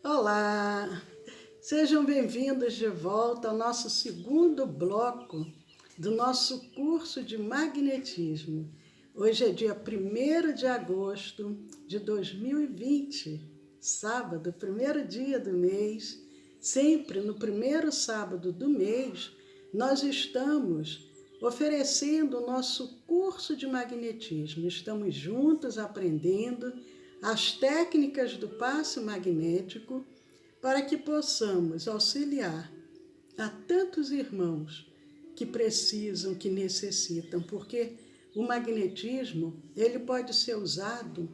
Olá! Sejam bem-vindos de volta ao nosso segundo bloco do nosso curso de magnetismo. Hoje é dia 1º de agosto de 2020, sábado, primeiro dia do mês. Sempre no primeiro sábado do mês, nós estamos oferecendo o nosso curso de magnetismo. Estamos juntos aprendendo as técnicas do passe magnético para que possamos auxiliar a tantos irmãos que precisam, que necessitam, porque o magnetismo ele pode ser usado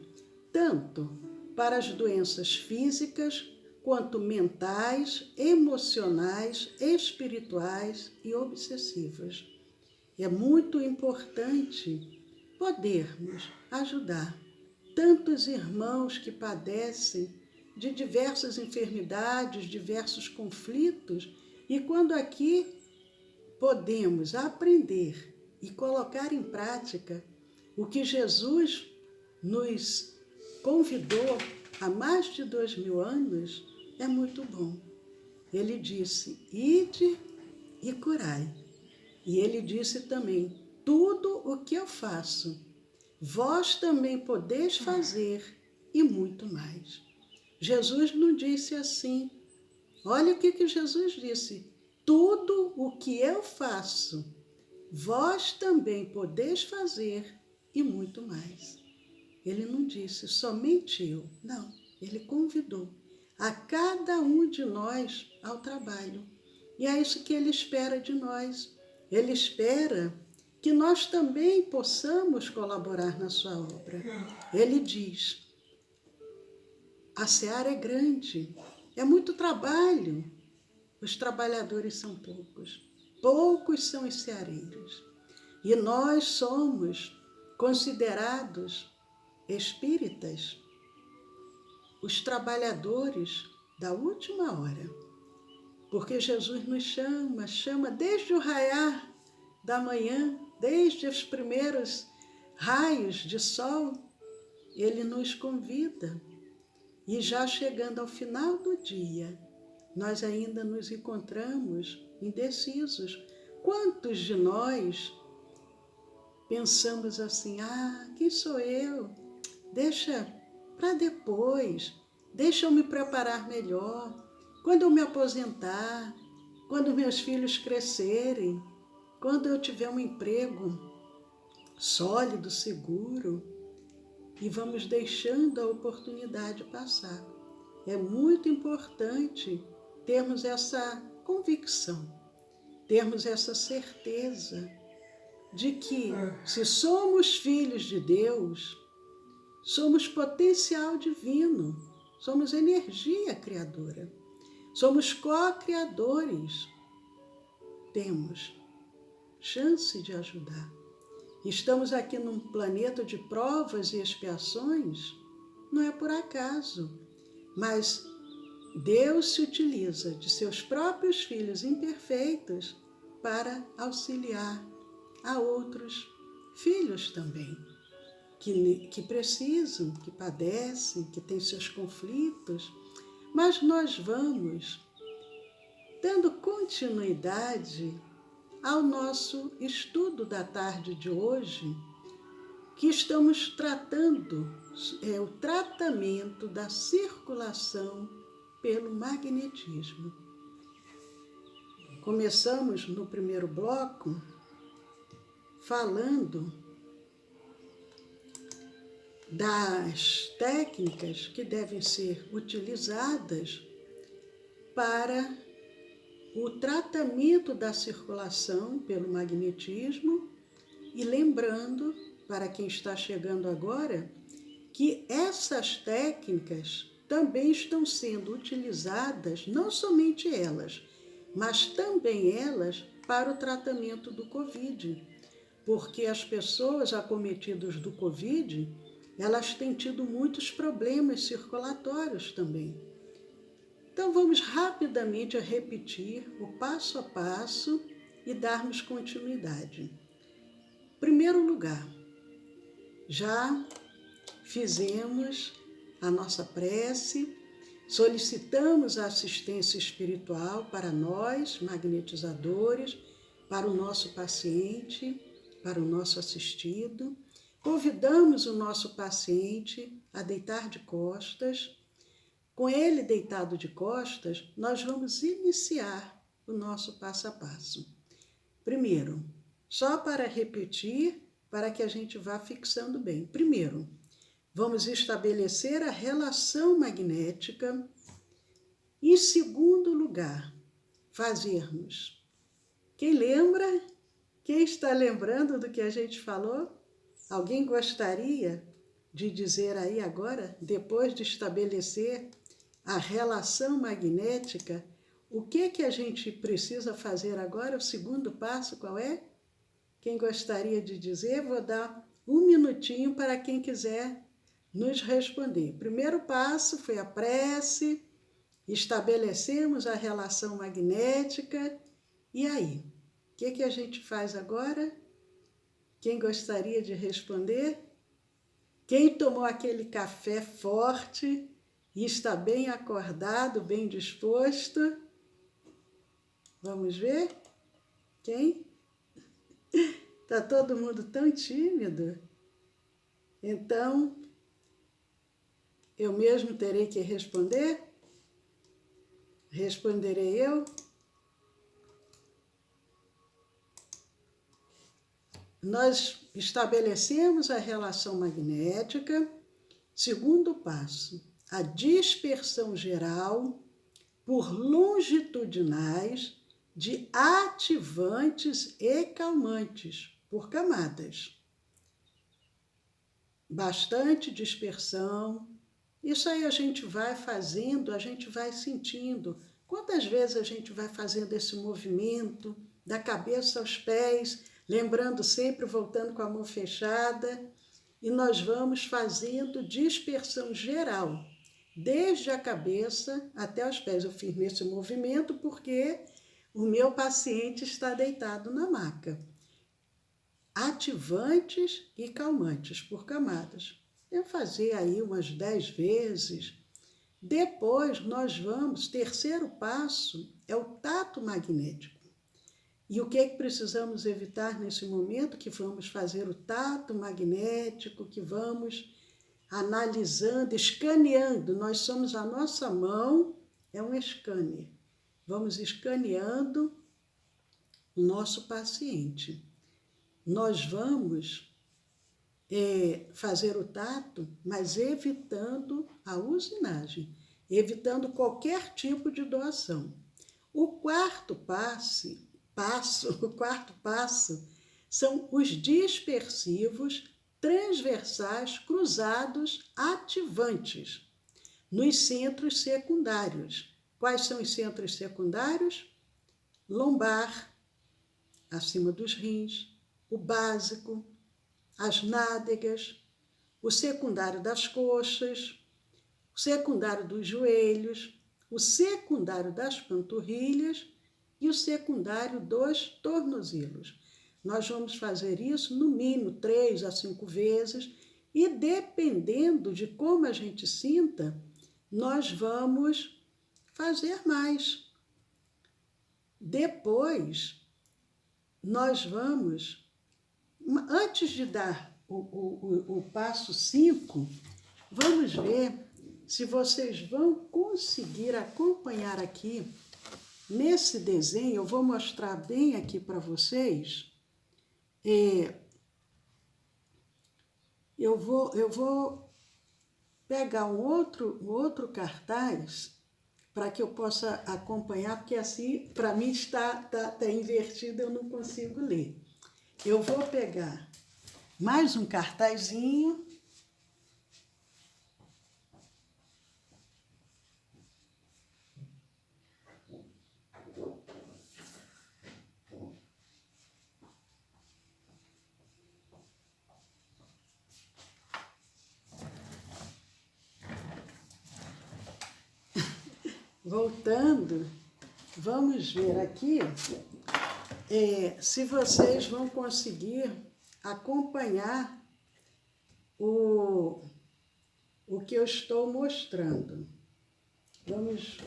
tanto para as doenças físicas quanto mentais, emocionais, espirituais e obsessivas. É muito importante podermos ajudar tantos irmãos que padecem de diversas enfermidades, diversos conflitos, e quando aqui podemos aprender e colocar em prática o que Jesus nos convidou há mais de 2000 anos, é muito bom. Ele disse, ide e curai. E ele disse também, tudo o que eu faço, vós também podeis fazer e muito mais. Jesus não disse assim. Olha o que Jesus disse. Tudo o que eu faço, vós também podeis fazer e muito mais. Ele não disse somente eu. Não, ele convidou a cada um de nós ao trabalho. E é isso que ele espera de nós. Ele espera que nós também possamos colaborar na sua obra. Ele diz, a seara é grande, é muito trabalho, os trabalhadores são poucos, poucos são os ceareiros. E nós somos considerados espíritas, os trabalhadores da última hora, porque Jesus nos chama desde o raiar da manhã, desde os primeiros raios de sol, ele nos convida. E já chegando ao final do dia, nós ainda nos encontramos indecisos. Quantos de nós pensamos assim, quem sou eu? Deixa para depois, deixa eu me preparar melhor. Quando eu me aposentar, quando meus filhos crescerem, quando eu tiver um emprego sólido, seguro, e vamos deixando a oportunidade passar. É muito importante termos essa convicção, termos essa certeza de que, se somos filhos de Deus, somos potencial divino, somos energia criadora, somos co-criadores, temos chance de ajudar. Estamos aqui num planeta de provas e expiações, não é por acaso, mas Deus se utiliza de seus próprios filhos imperfeitos para auxiliar a outros filhos também, que precisam, que padecem, que têm seus conflitos, mas nós vamos dando continuidade ao nosso estudo da tarde de hoje, que estamos tratando o tratamento da circulação pelo magnetismo. Começamos no primeiro bloco falando das técnicas que devem ser utilizadas para o tratamento da circulação pelo magnetismo e lembrando, para quem está chegando agora, que essas técnicas também estão sendo utilizadas, não somente elas, mas também elas para o tratamento do Covid, porque as pessoas acometidas do Covid, elas têm tido muitos problemas circulatórios também. Então vamos rapidamente repetir o passo a passo e darmos continuidade. Em primeiro lugar, já fizemos a nossa prece, Solicitamos a assistência espiritual para nós, magnetizadores, para o nosso paciente, para o nosso assistido. Convidamos o nosso paciente a deitar de costas. Com ele deitado de costas, nós vamos iniciar o nosso passo a passo. Primeiro, só para repetir, para que a gente vá fixando bem. Primeiro, vamos estabelecer a relação magnética. Em segundo lugar, fazermos. Quem lembra? Quem está lembrando do que a gente falou? Alguém gostaria de dizer aí agora, depois de estabelecer a relação magnética, o que a gente precisa fazer agora? O segundo passo qual é? Quem gostaria de dizer? Vou dar um minutinho para quem quiser nos responder. Primeiro passo foi a prece, estabelecemos a relação magnética. E aí? O que a gente faz agora? Quem gostaria de responder? Quem tomou aquele café forte e está bem acordado, bem disposto? Vamos ver? Quem? Está todo mundo tão tímido? Então, eu mesmo terei que responder? Responderei eu? Nós estabelecemos a relação magnética. Segundo passo, a dispersão geral por longitudinais de ativantes e calmantes, por camadas. Bastante dispersão. Isso aí a gente vai fazendo, a gente vai sentindo. Quantas vezes a gente vai fazendo esse movimento da cabeça aos pés, lembrando sempre, voltando com a mão fechada, e nós vamos fazendo dispersão geral, desde a cabeça até os pés. Eu fiz nesse movimento porque o meu paciente está deitado na maca. Ativantes e calmantes por camadas. Eu fazer aí umas 10 vezes. Depois nós vamos, terceiro passo é o tato magnético. E o que precisamos evitar nesse momento? Que vamos fazer o tato magnético, que vamos analisando, escaneando. Nós somos, a nossa mão é um scanner. Vamos escaneando o nosso paciente. Nós vamos fazer o tato, mas evitando a usinagem, evitando qualquer tipo de doação. O quarto passo são os dispersivos transversais cruzados ativantes nos centros secundários. Quais são os centros secundários? Lombar, acima dos rins, o básico, as nádegas, o secundário das coxas, o secundário dos joelhos, o secundário das panturrilhas e o secundário dos tornozelos. Nós vamos fazer isso no mínimo 3 a 5 vezes e dependendo de como a gente sinta, nós vamos fazer mais. Depois, nós vamos, antes de dar o passo 5, vamos ver se vocês vão conseguir acompanhar aqui nesse desenho. Eu vou mostrar bem aqui para vocês. Eu vou pegar um outro cartaz para que eu possa acompanhar, porque assim, para mim está invertido, eu não consigo ler. Eu vou pegar mais um cartazinho. Voltando, vamos ver aqui se vocês vão conseguir acompanhar o que eu estou mostrando. Vamos...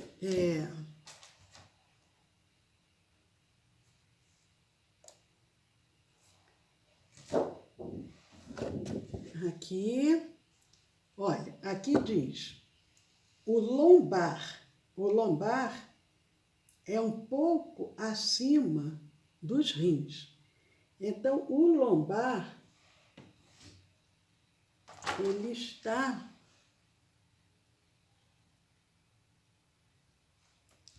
Aqui, olha, aqui diz o lombar. O lombar é um pouco acima dos rins. Então, o lombar, ele está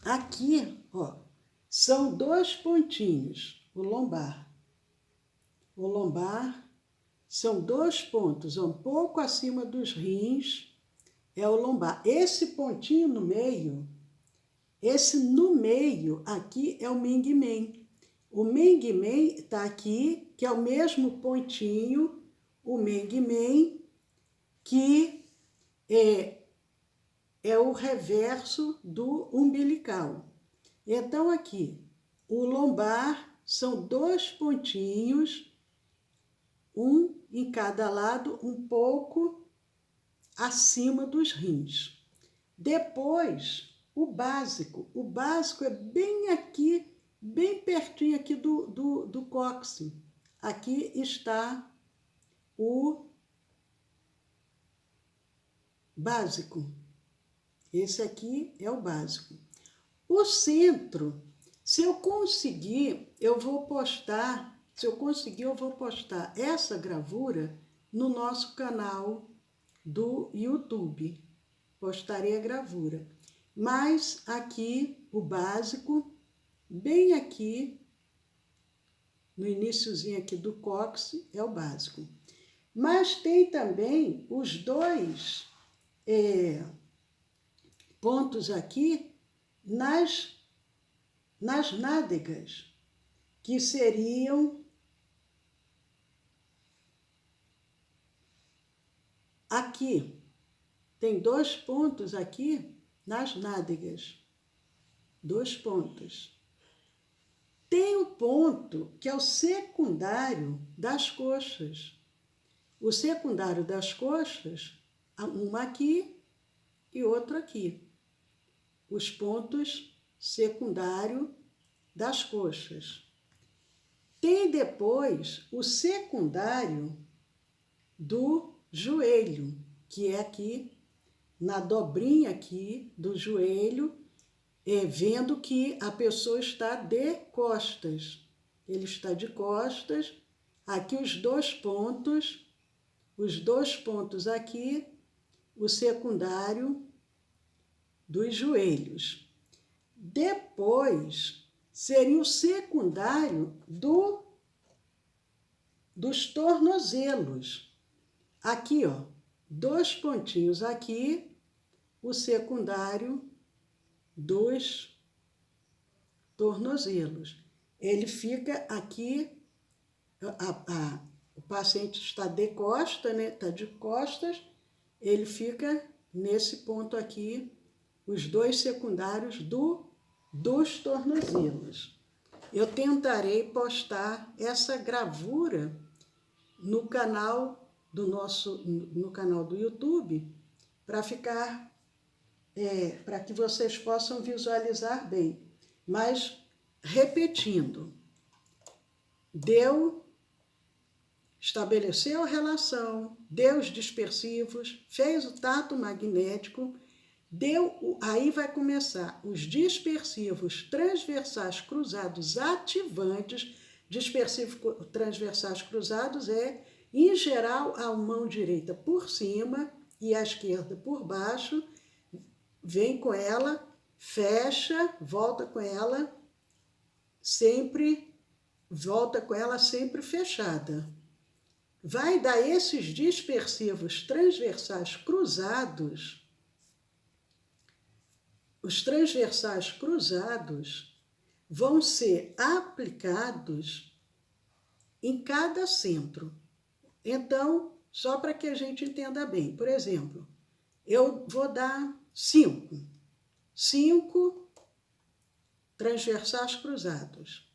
aqui, ó. São 2 pontinhos, o lombar. O lombar são 2 pontos, um pouco acima dos rins, é o lombar. Esse pontinho no meio, esse no meio aqui é o ming-men. O ming-men está aqui, que é o mesmo pontinho, o ming-men, que é o reverso do umbilical. Então, aqui, o lombar são 2 pontinhos, um em cada lado, um pouco acima dos rins. Depois, o básico. O básico é bem aqui, bem pertinho aqui do cóccix. Aqui está o básico. Esse aqui é o básico. O centro, se eu conseguir, eu vou postar, essa gravura no nosso canal do YouTube. Postarei a gravura. Mas aqui, o básico, bem aqui, no iniciozinho aqui do cóccix, é o básico. Mas tem também os 2 pontos aqui nas nádegas, que seriam aqui. Tem 2 pontos aqui nas nádegas. 2 pontos. Tem o ponto que é o secundário das coxas. O secundário das coxas, uma aqui e outro aqui. Os pontos secundários das coxas. Tem depois o secundário do joelho, que é aqui, na dobrinha aqui do joelho, vendo que a pessoa está de costas. Ele está de costas. Aqui os 2 pontos aqui, o secundário dos joelhos. Depois, seria o secundário dos tornozelos. Aqui, ó, 2 pontinhos aqui, o secundário dos tornozelos. Ele fica aqui, o paciente está de costas, né? Está de costas, ele fica nesse ponto aqui, os 2 secundários dos tornozelos. Eu tentarei postar essa gravura no canal no canal do YouTube, para ficar, para que vocês possam visualizar bem. Mas, repetindo, estabeleceu a relação, deu os dispersivos, fez o tato magnético, aí vai começar os dispersivos transversais cruzados ativantes. Dispersivos transversais cruzados em geral, a mão direita por cima e a esquerda por baixo. Vem com ela, fecha, volta com ela sempre fechada. Vai dar esses dispersivos transversais cruzados. Os transversais cruzados vão ser aplicados em cada centro. Então, só para que a gente entenda bem, por exemplo, eu vou dar 5 transversais cruzados.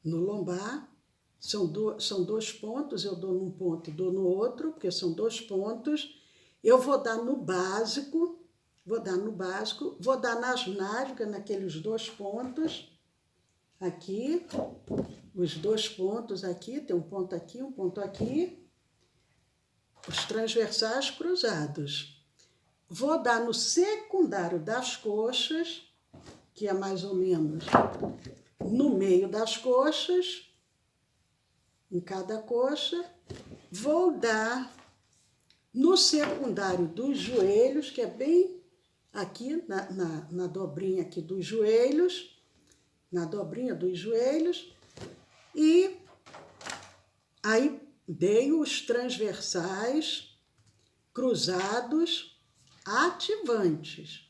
No lombar, são 2 pontos, eu dou num ponto, dou no outro, porque são 2 pontos. Eu vou dar no básico, vou dar no básico, vou dar nas nádegas, naqueles 2 pontos, aqui, os 2 pontos aqui, tem um ponto aqui, um ponto aqui, os transversais cruzados. Vou dar no secundário das coxas, que é mais ou menos no meio das coxas, em cada coxa. Vou dar no secundário dos joelhos, que é bem aqui na dobrinha aqui dos joelhos, na dobrinha dos joelhos, e aí dei os transversais cruzados ativantes.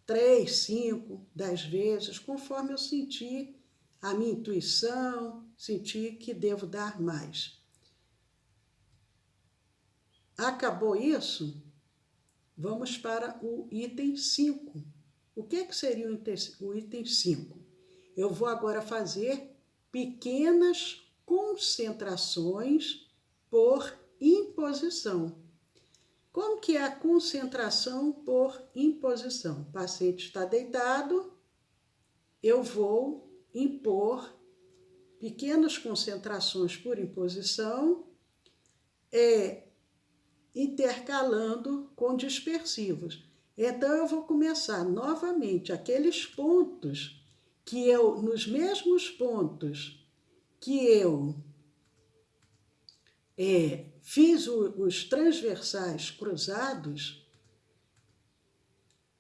3, 5, 10 vezes, conforme eu sentir a minha intuição, sentir que devo dar mais. Acabou isso? Vamos para o item 5. O que seria o item 5? Eu vou agora fazer pequenas concentrações por imposição. Como que é a concentração por imposição? O paciente está deitado, eu vou impor pequenas concentrações por imposição, intercalando com dispersivos. Então, eu vou começar novamente aqueles pontos que eu, nos mesmos pontos que eu fiz os transversais cruzados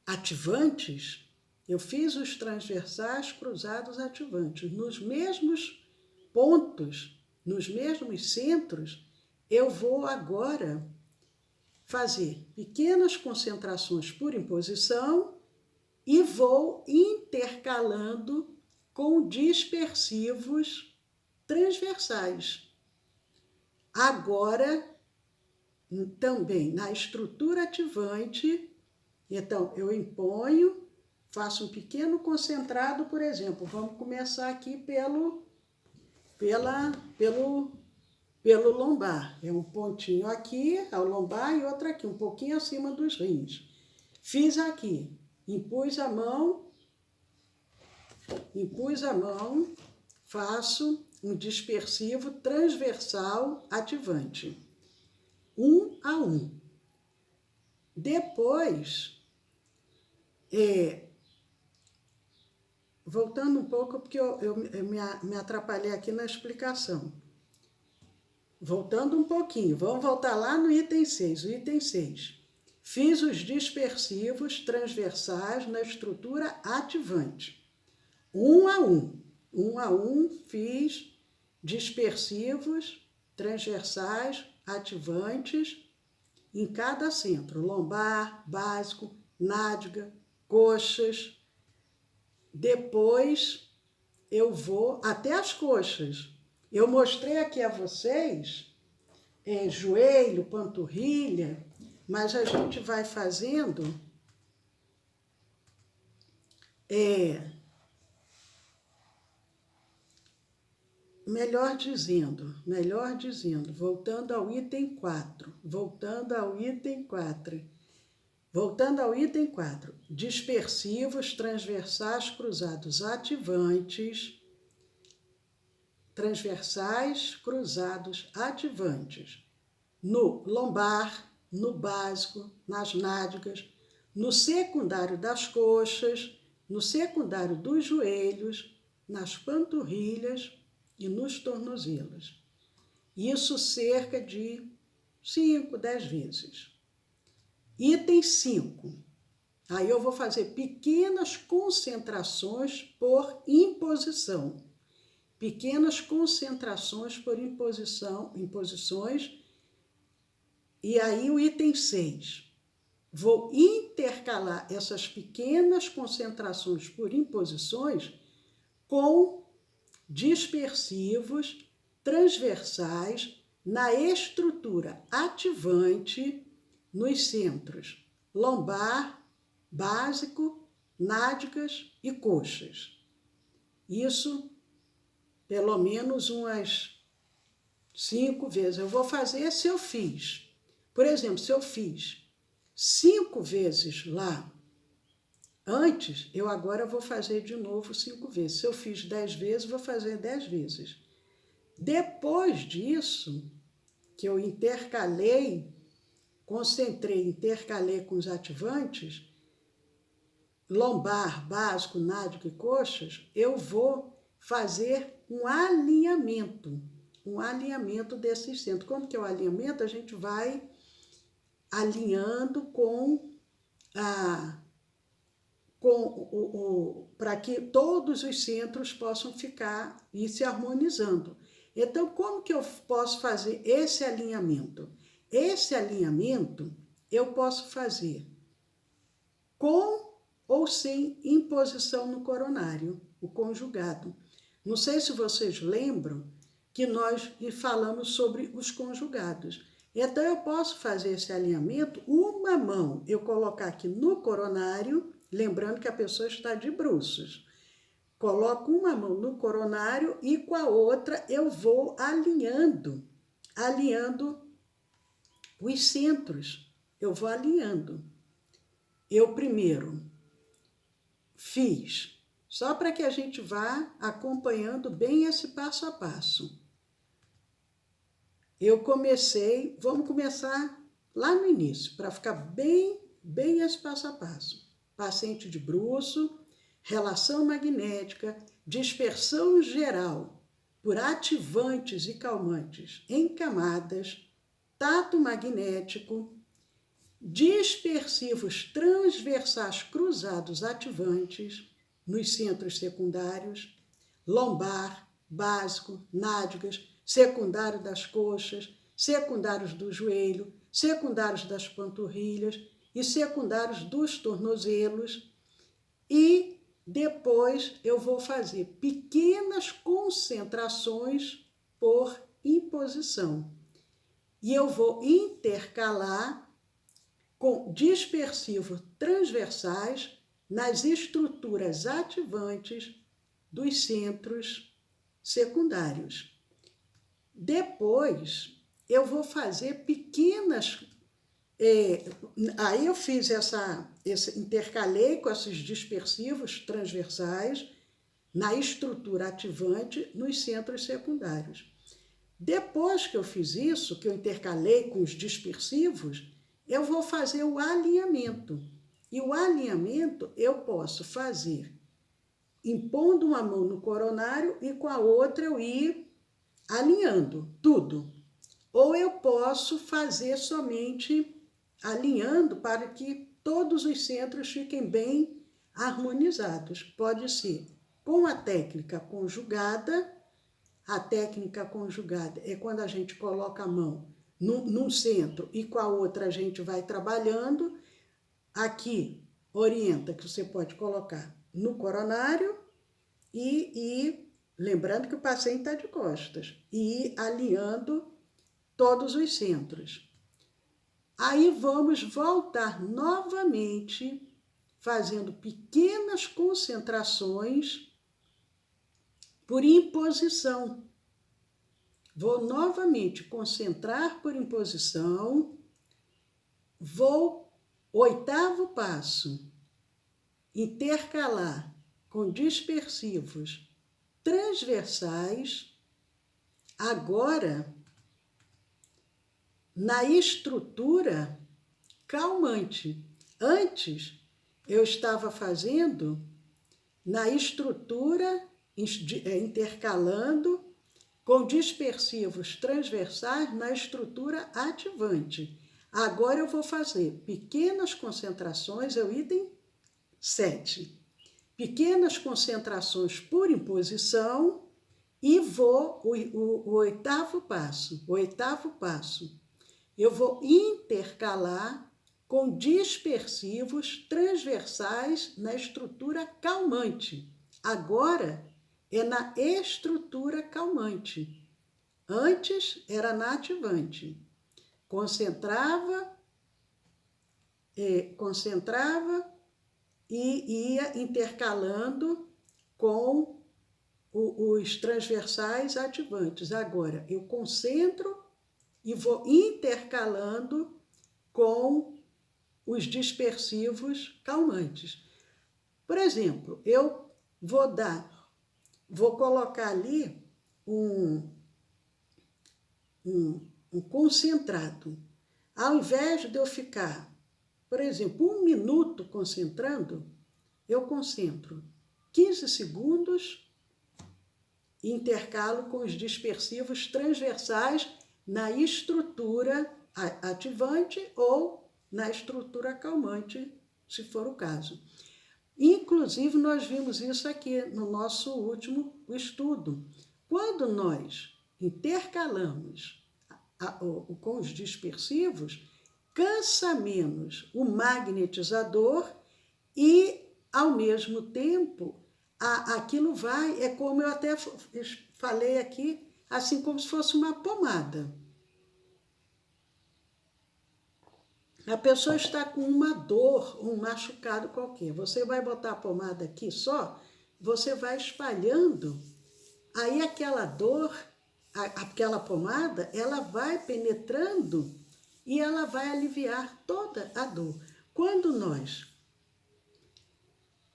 ativantes, eu fiz os transversais cruzados ativantes. Nos mesmos pontos, nos mesmos centros, eu vou agora fazer pequenas concentrações por imposição e vou intercalando com dispersivos transversais. Agora, também na estrutura ativante, então eu imponho, faço um pequeno concentrado, por exemplo, vamos começar aqui pelo lombar. É um pontinho aqui, ao lombar, e outro aqui, um pouquinho acima dos rins. Fiz aqui, impus a mão, faço um dispersivo transversal ativante. 1 a 1. Depois, voltando um pouco, porque eu me atrapalhei aqui na explicação. Voltando um pouquinho, vamos voltar lá no item 6. O item 6. Fiz os dispersivos transversais na estrutura ativante. 1 a 1. 1 a 1, fiz dispersivos transversais ativantes em cada centro. Lombar, básico, nádega, coxas. Depois eu vou até as coxas. Eu mostrei aqui a vocês joelho, panturrilha, mas a gente vai fazendo melhor dizendo, voltando ao item 4, dispersivos transversais cruzados ativantes, no lombar, no básico, nas nádegas, no secundário das coxas, no secundário dos joelhos, nas panturrilhas e nos tornozelos. Isso cerca de 5, 10 vezes. Item 5. Aí eu vou fazer pequenas concentrações por imposição. Pequenas concentrações por imposições. E aí o item 6. Vou intercalar essas pequenas concentrações por imposições com dispersivos transversais na estrutura ativante nos centros lombar, básico, nádegas e coxas. Isso pelo menos umas 5 vezes. Eu vou fazer se eu fiz. Por exemplo, se eu fiz 5 vezes lá antes, eu agora vou fazer de novo 5 vezes. Se eu fiz 10 vezes, vou fazer 10 vezes. Depois disso, que eu intercalei, concentrei, intercalei com os ativantes, lombar, básico, nádega e coxas, eu vou fazer um alinhamento desses centros. Como que é o alinhamento? A gente vai alinhando para que todos os centros possam ficar e se harmonizando. Então, como que eu posso fazer esse alinhamento? Esse alinhamento eu posso fazer com ou sem imposição no coronário, o conjugado. Não sei se vocês lembram que nós falamos sobre os conjugados. Então, eu posso fazer esse alinhamento, uma mão eu colocar aqui no coronário, lembrando que a pessoa está de bruços. Coloco uma mão no coronário e com a outra eu vou alinhando os centros. Eu vou alinhando. Eu primeiro fiz, só para que a gente vá acompanhando bem esse passo a passo. Eu comecei, vamos começar lá no início, para ficar bem esse passo a passo. Paciente de bruço, relação magnética, dispersão geral por ativantes e calmantes em camadas, tato magnético, dispersivos transversais cruzados ativantes nos centros secundários, lombar, básico, nádegas, secundário das coxas, secundários do joelho, secundários das panturrilhas e secundários dos tornozelos. E depois eu vou fazer pequenas concentrações por imposição. E eu vou intercalar com dispersivos transversais nas estruturas ativantes dos centros secundários. Depois, eu vou fazer pequenas... aí eu fiz intercalei com esses dispersivos transversais na estrutura ativante nos centros secundários. Depois que eu fiz isso, que eu intercalei com os dispersivos, eu vou fazer o alinhamento. E o alinhamento eu posso fazer impondo uma mão no coronário e com a outra eu ir alinhando tudo. Ou eu posso fazer somente alinhando para que todos os centros fiquem bem harmonizados. Pode ser com a técnica conjugada. A técnica conjugada é quando a gente coloca a mão num centro e com a outra a gente vai trabalhando. Aqui orienta que você pode colocar no coronário e lembrando que o paciente está de costas, e ir alinhando todos os centros. Aí vamos voltar novamente, fazendo pequenas concentrações por imposição. Vou novamente concentrar por imposição, vou, 8º passo, intercalar com dispersivos transversais, agora na estrutura calmante. Antes, eu estava fazendo na estrutura, intercalando com dispersivos transversais na estrutura ativante. Agora eu vou fazer pequenas concentrações, é o item 7. Pequenas concentrações por imposição e vou, o 8º passo, eu vou intercalar com dispersivos transversais na estrutura calmante. Agora é na estrutura calmante. Antes era na ativante. Concentrava e ia intercalando com os transversais ativantes. Agora eu concentro e vou intercalando com os dispersivos calmantes. Por exemplo, eu vou colocar ali um concentrado. Ao invés de eu ficar, por exemplo, 1 minuto concentrando, eu concentro 15 segundos e intercalo com os dispersivos transversais na estrutura ativante ou na estrutura calmante, se for o caso. Inclusive, nós vimos isso aqui no nosso último estudo. Quando nós intercalamos com os dispersivos, cansa menos o magnetizador e, ao mesmo tempo, aquilo vai, é como eu até falei aqui, assim como se fosse uma pomada. A pessoa está com uma dor, um machucado qualquer. Você vai botar a pomada aqui só, você vai espalhando, aí aquela dor, aquela pomada, ela vai penetrando e ela vai aliviar toda a dor. Quando nós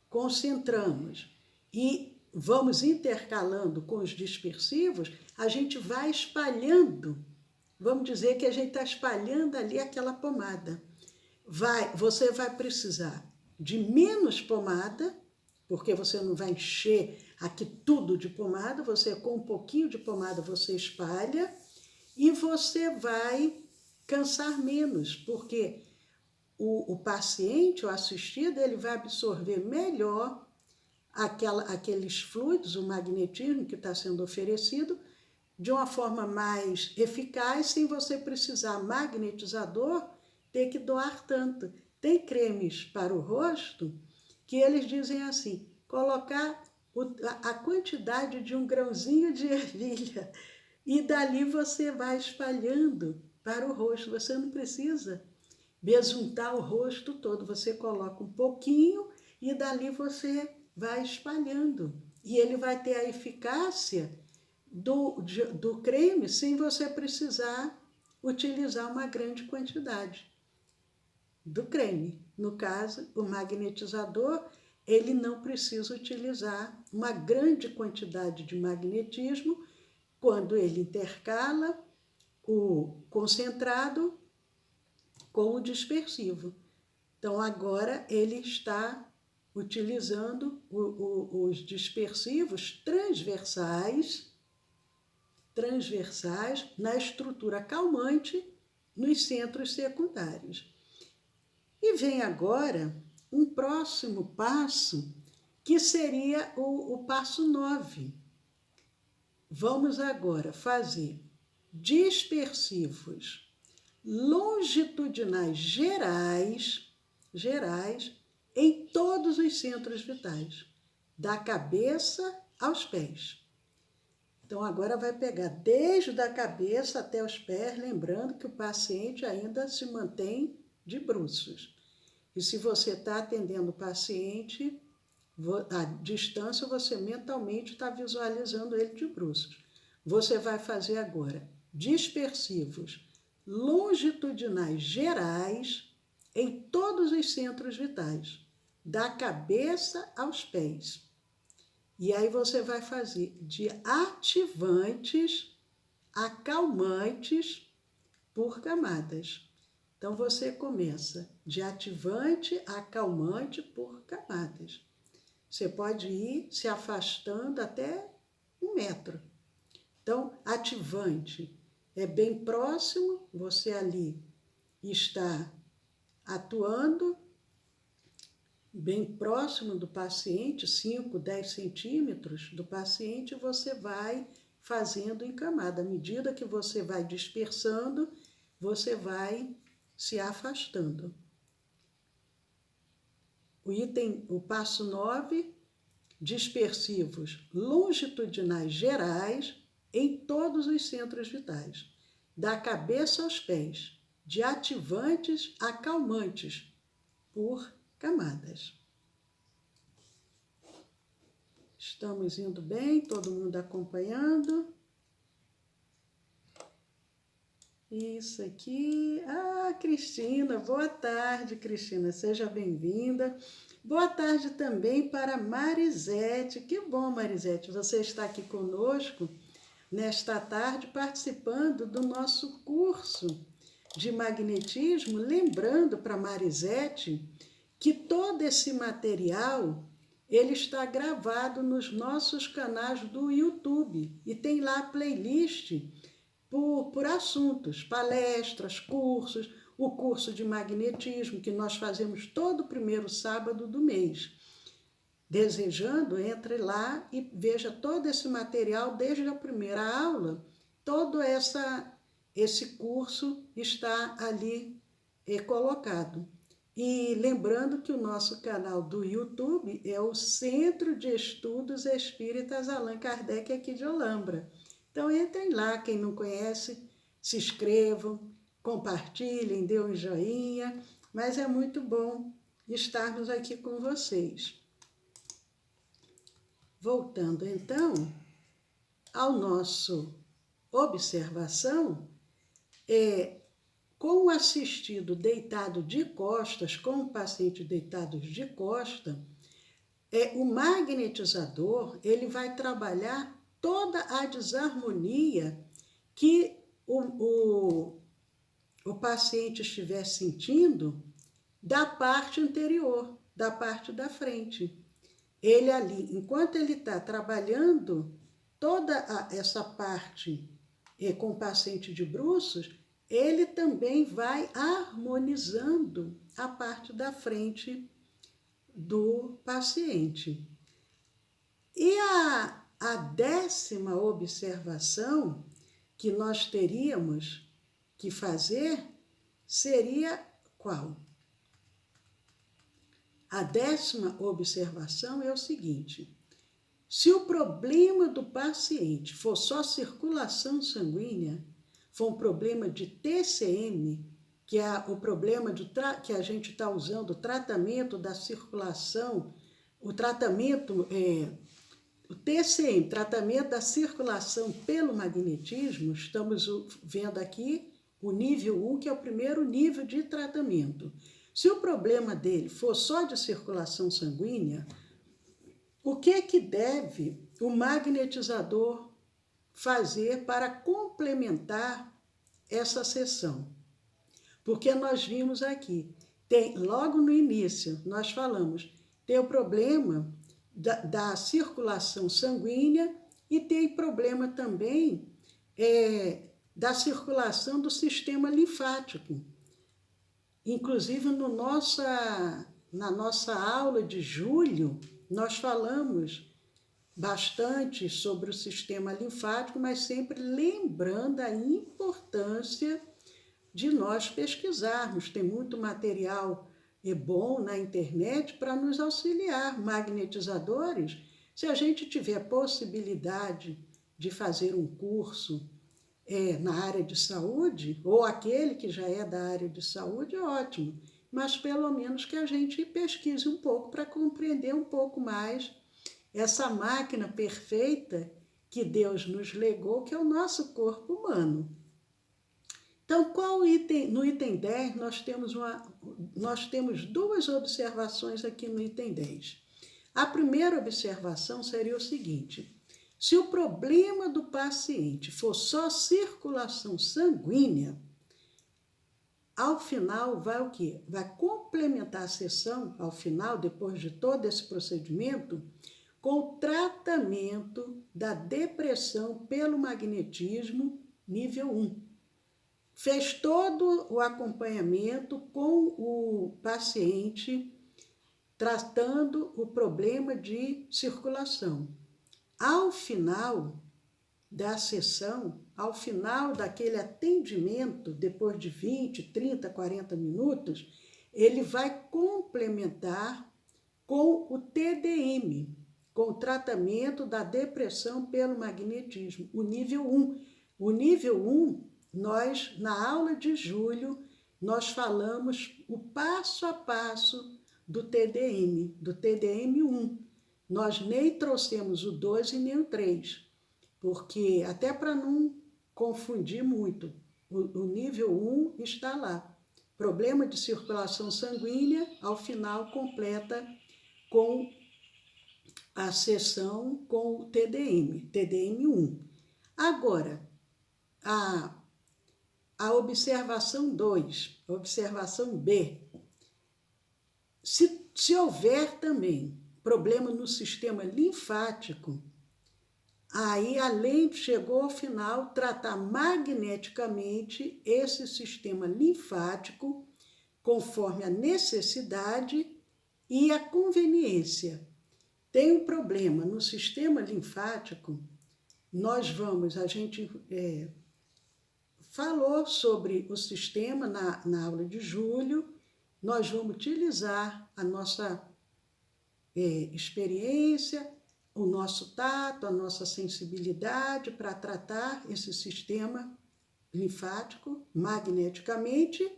concentramos e vamos intercalando com os dispersivos, a gente vai espalhando. Vamos dizer que a gente está espalhando ali aquela pomada. Você vai precisar de menos pomada, porque você não vai encher aqui tudo de pomada, você com um pouquinho de pomada você espalha e você vai cansar menos, porque o paciente, o assistido, ele vai absorver melhor aqueles fluidos, o magnetismo que está sendo oferecido, de uma forma mais eficaz, sem você precisar magnetizador, ter que doar tanto. Tem cremes para o rosto que eles dizem assim, colocar a quantidade de um grãozinho de ervilha e dali você vai espalhando para o rosto. Você não precisa besuntar o rosto todo, você coloca um pouquinho e dali você vai espalhando. E ele vai ter a eficácia do creme sem você precisar utilizar uma grande quantidade do creme. No caso, o magnetizador, ele não precisa utilizar uma grande quantidade de magnetismo quando ele intercala o concentrado com o dispersivo. Então, agora ele está utilizando os dispersivos transversais na estrutura calmante nos centros secundários. E vem agora um próximo passo, que seria o passo 9. Vamos agora fazer dispersivos longitudinais gerais em todos os centros vitais, da cabeça aos pés. Então, agora vai pegar desde a cabeça até os pés, lembrando que o paciente ainda se mantém de bruços. E se você está atendendo o paciente, à distância, você mentalmente está visualizando ele de bruços. Você vai fazer agora dispersivos longitudinais gerais em todos os centros vitais, da cabeça aos pés. E aí você vai fazer de ativantes a calmantes por camadas. Então, você começa de ativante a calmante por camadas. Você pode ir se afastando até 1 metro. Então, ativante é bem próximo, você ali está atuando bem próximo do paciente, 5, 10 centímetros do paciente, você vai fazendo em camada. À medida que você vai dispersando, você vai se afastando. O passo 9, dispersivos longitudinais gerais em todos os centros vitais, da cabeça aos pés, de ativantes a calmantes, por camadas. Estamos indo bem, todo mundo acompanhando. Isso aqui. Ah, Cristina, boa tarde, Cristina. Seja bem-vinda. Boa tarde também para Marisete. Que bom, Marisete, você está aqui conosco nesta tarde participando do nosso curso de magnetismo. Lembrando para Marisete que todo esse material ele está gravado nos nossos canais do YouTube e tem lá a playlist por assuntos, palestras, cursos, o curso de magnetismo que nós fazemos todo primeiro sábado do mês. Desejando, entre lá e veja todo esse material desde a primeira aula. Todo esse curso está ali colocado. E lembrando que o nosso canal do YouTube é o Centro de Estudos Espíritas Allan Kardec aqui de Olambra. Então entrem lá, quem não conhece, se inscrevam, compartilhem, dê um joinha, mas é muito bom estarmos aqui com vocês. Voltando então ao nosso observação, com o assistido deitado de costas, com o paciente deitado de costas, o magnetizador ele vai trabalhar toda a desarmonia que o paciente estiver sentindo da parte anterior, da parte da frente. Ele ali, enquanto ele está trabalhando toda essa parte com o paciente de bruços, ele também vai harmonizando a parte da frente do paciente. E a 10ª observação que nós teríamos que fazer seria qual? A 10ª observação é o seguinte: se o problema do paciente for só circulação sanguínea, for um problema de TCM, que é o problema que a gente está usando, o tratamento da circulação, o TCM, tratamento da circulação pelo magnetismo, estamos vendo aqui o nível 1, que é o primeiro nível de tratamento. Se o problema dele for só de circulação sanguínea, o que deve o magnetizador fazer para complementar essa sessão? Porque nós vimos aqui, logo no início, nós falamos, tem o problema da circulação sanguínea e tem problema também da circulação do sistema linfático. Inclusive, na nossa aula de julho, nós falamos bastante sobre o sistema linfático, mas sempre lembrando a importância de nós pesquisarmos. Tem muito material bom na internet para nos auxiliar, magnetizadores. Se a gente tiver possibilidade de fazer um curso na área de saúde, ou aquele que já é da área de saúde, ótimo. Mas pelo menos que a gente pesquise um pouco para compreender um pouco mais essa máquina perfeita que Deus nos legou, que é o nosso corpo humano. Então, no item 10, nós temos duas observações aqui no item 10. A primeira observação seria o seguinte: se o problema do paciente for só circulação sanguínea, ao final vai o quê? Vai complementar a sessão, ao final, depois de todo esse procedimento, com o tratamento da depressão pelo magnetismo nível 1. Fez todo o acompanhamento com o paciente, tratando o problema de circulação. Ao final da sessão, ao final daquele atendimento, depois de 20, 30, 40 minutos, ele vai complementar com o TDM, com o tratamento da depressão pelo magnetismo, o nível 1. O nível 1, nós, na aula de julho, nós falamos o passo a passo do TDM 1. Nós nem trouxemos o 2 e nem o 3, porque até para não confundir muito, o nível 1 está lá. Problema de circulação sanguínea, ao final completa com a sessão com o TDM1. Agora, a observação 2, observação B. Se houver também problema no sistema linfático, aí, além, chegou ao final, tratar magneticamente esse sistema linfático, conforme a necessidade e a conveniência. Tem um problema no sistema linfático, a gente falou sobre o sistema na aula de julho, nós vamos utilizar a nossa experiência, o nosso tato, a nossa sensibilidade para tratar esse sistema linfático magneticamente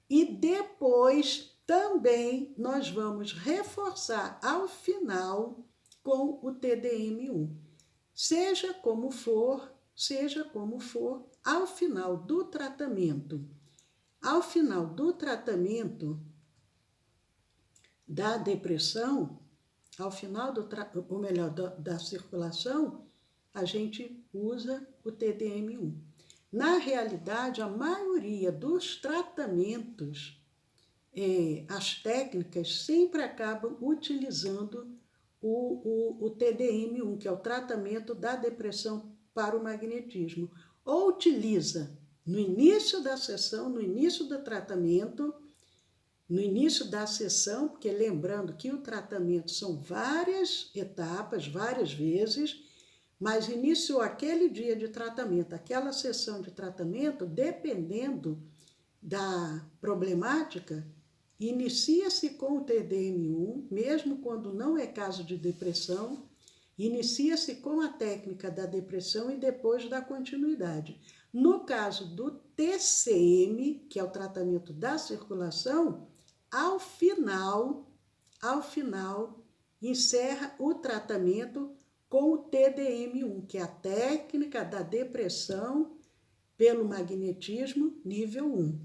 e depois também nós vamos reforçar ao final com o TDM1. Seja como for, ao final do tratamento da depressão, ao final da circulação, a gente usa o TDM1. Na realidade, a maioria dos tratamentos, as técnicas sempre acabam utilizando o TDM1, que é o tratamento da depressão para o magnetismo. Ou utiliza no início da sessão, no início do tratamento, no início da sessão, porque lembrando que o tratamento são várias etapas, várias vezes, mas iniciou aquele dia de tratamento, aquela sessão de tratamento, dependendo da problemática, inicia-se com o TDM1, mesmo quando não é caso de depressão, inicia-se com a técnica da depressão e depois da continuidade. No caso do TCM, que é o tratamento da circulação, ao final, encerra o tratamento com o TDM1, que é a técnica da depressão pelo magnetismo nível 1.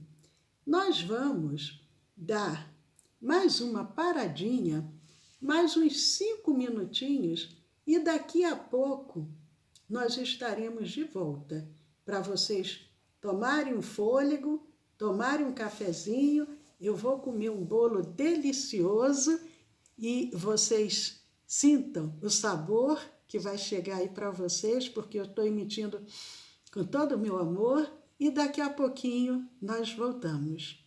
Nós vamos dar mais uma paradinha, mais uns 5 minutinhos, e daqui a pouco nós estaremos de volta para vocês tomarem um fôlego, tomarem um cafezinho. Eu vou comer um bolo delicioso e vocês sintam o sabor que vai chegar aí para vocês, porque eu estou emitindo com todo o meu amor, e daqui a pouquinho nós voltamos.